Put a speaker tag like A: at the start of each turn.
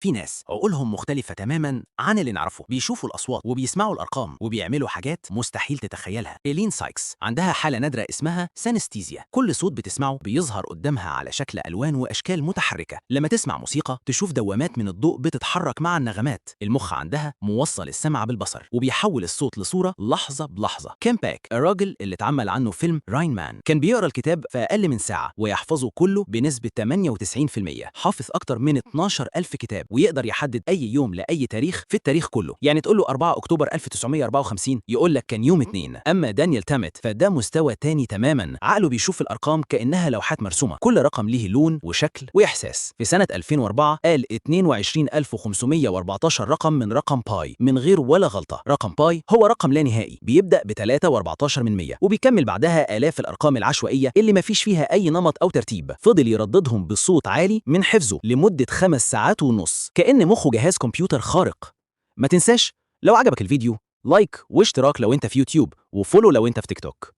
A: في ناس عقولهم مختلفة تماماً عن اللي نعرفه، بيشوفوا الأصوات وبيسمعوا الأرقام وبيعملوا حاجات مستحيل تتخيلها. إيلين سايكس عندها حالة نادرة اسمها سينستيزيا، كل صوت بتسمعه بيظهر قدامها على شكل ألوان وأشكال متحركة. لما تسمع موسيقى تشوف دوامات من الضوء بتتحرك مع النغمات. المخ عندها موصل السمع بالبصر وبيحول الصوت لصورة لحظة بلحظة. كيم باك، الراجل اللي اتعمل عنه فيلم راين مان، كان بيقرأ الكتاب في أقل من ساعة ويحفظه كله بنسبة 98%. حافظ أكتر من 12,000 كتاب ويقدر يحدد أي يوم لأي تاريخ في التاريخ كله. يعني تقول له 4 أكتوبر 1954 يقول لك كان يوم 2. أما دانيال تامت فده مستوى تاني تماما، عقله بيشوف الأرقام كأنها لوحات مرسومة، كل رقم ليه لون وشكل وإحساس. في سنة 2004 قال 22,514 رقم من رقم باي من غير ولا غلطة. رقم باي هو رقم لا نهائي بيبدأ ب 3.14 وبيكمل بعدها آلاف الأرقام العشوائية اللي مفيش فيها أي نمط أو ترتيب. فضل يرددهم بصوت عالي من حفظه لمدة 5 ساعات ونص، كأن مخه جهاز كمبيوتر خارق. ما تنساش لو عجبك الفيديو لايك واشتراك لو انت في يوتيوب، وفولو لو انت في تيك توك.